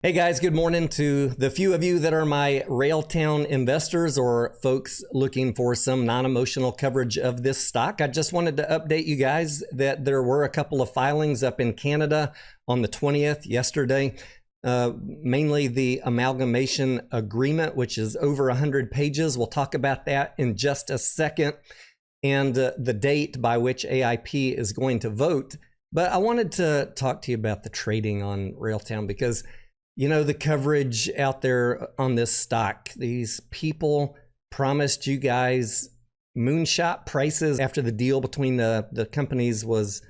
Hey guys, good morning to the few of you that are my Railtown investors or folks looking for some non-emotional coverage of this stock. I just wanted to update you guys that there were a couple of filings up in Canada on the 20th yesterday. Mainly the Amalgamation Agreement, which is over 100 pages. We'll talk about that in just a second, and the date by which AIP is going to vote. But I wanted to talk to you about the trading on Railtown because you know, the coverage out there on this stock, these people promised you guys moonshot prices after the deal between the companies was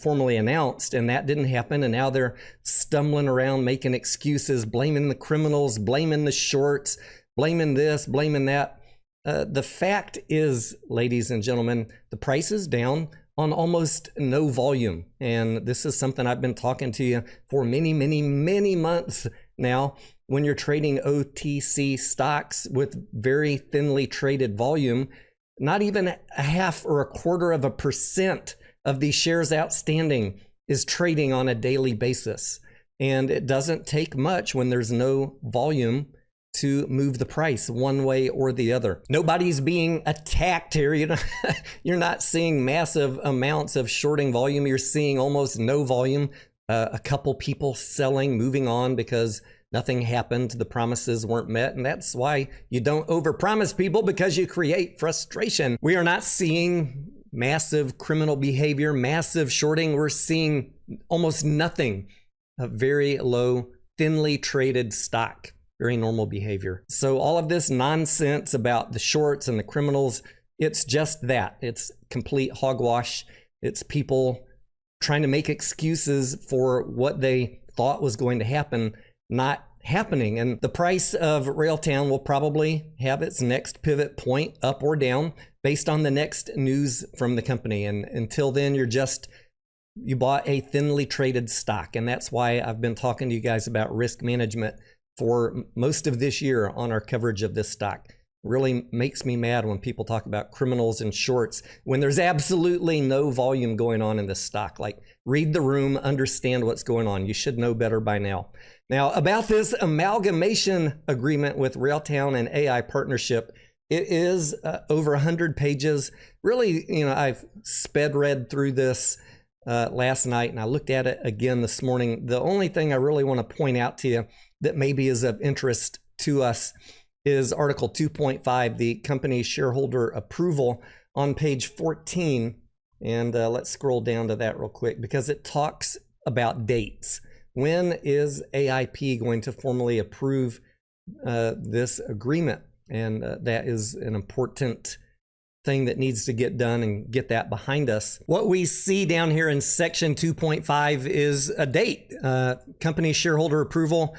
formally announced, and that didn't happen. And now they're stumbling around making excuses, blaming the criminals, blaming the shorts, blaming this, blaming that. The fact is, ladies and gentlemen, the price is down on almost no volume. And this is something I've been talking to you for many months now. When you're trading OTC stocks with very thinly traded volume, not even a half or a quarter of a % of the shares outstanding is trading on a daily basis. And it doesn't take much when there's no volume to move the price one way or the other. Nobody's being attacked here. You're not seeing massive amounts of shorting volume. You're seeing almost no volume. A couple people selling, moving on because nothing happened. The promises weren't met. And that's why you don't overpromise people, because you create frustration. We are not seeing massive criminal behavior, massive shorting. We're seeing almost nothing. A very low, thinly traded stock. Very normal behavior. So all of this nonsense about the shorts and the criminals, it's just that. It's complete hogwash. It's people trying to make excuses for what they thought was going to happen, not happening. And the price of Railtown will probably have its next pivot point up or down based on the next news from the company. And until then, you bought a thinly traded stock. And that's why I've been talking to you guys about risk management for most of this year on our coverage of this stock. It really makes me mad when people talk about criminals and shorts when there's absolutely no volume going on in this stock. Like, read the room, understand what's going on. You should know better by now. Now, about this amalgamation agreement with Railtown and AI partnership, it is over 100 pages. Really, I've sped read through this last night, and I looked at it again this morning. The only thing I really want to point out to you that maybe is of interest to us is Article 2.5, the company shareholder approval, on page 14. And let's scroll down to that real quick because it talks about dates. When is AIP going to formally approve this agreement? And that is an important thing that needs to get done and get that behind us. What we see down here in section 2.5 is a date. Company shareholder approval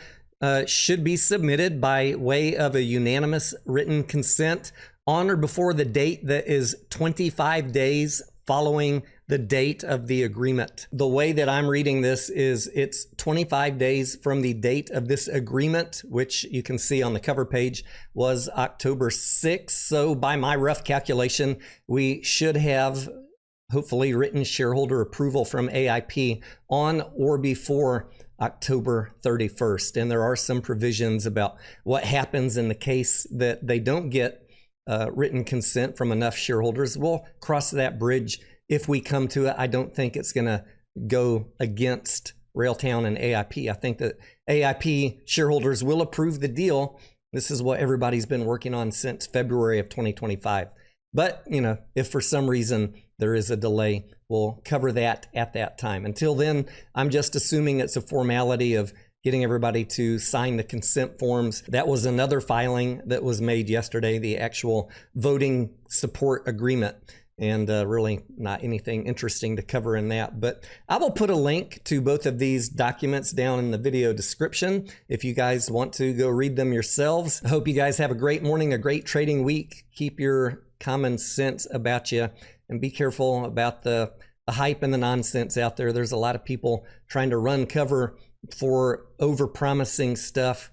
should be submitted by way of a unanimous written consent on or before the date that is 25 days following the date of the agreement. The way that I'm reading this is it's 25 days from the date of this agreement, which you can see on the cover page was October 6th. So by my rough calculation, we should have hopefully written shareholder approval from AIP on or before October 31st. And there are some provisions about what happens in the case that they don't get written consent from enough shareholders. We'll cross that bridge if we come to it. I don't think it's going to go against Railtown and AIP. I think that AIP shareholders will approve the deal. This is what everybody's been working on since February of 2025. But, if for some reason there is a delay, we'll cover that at that time. Until then, I'm just assuming it's a formality of getting everybody to sign the consent forms. That was another filing that was made yesterday, the actual voting support agreement. And really not anything interesting to cover in that. But I will put a link to both of these documents down in the video description if you guys want to go read them yourselves. I hope you guys have a great morning, a great trading week. Keep your common sense about you and be careful about the hype and the nonsense out there. There's a lot of people trying to run cover for over-promising stuff,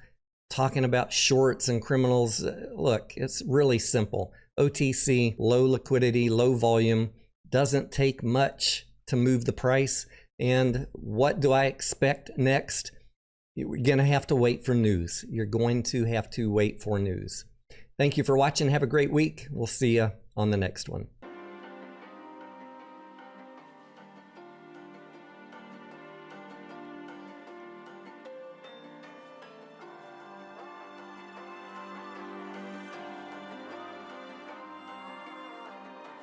talking about shorts and criminals. Look, it's really simple. OTC, low liquidity, low volume, doesn't take much to move the price. And what do I expect next? You're going to have to wait for news. You're going to have to wait for news. Thank you for watching. Have a great week. We'll see you on the next one.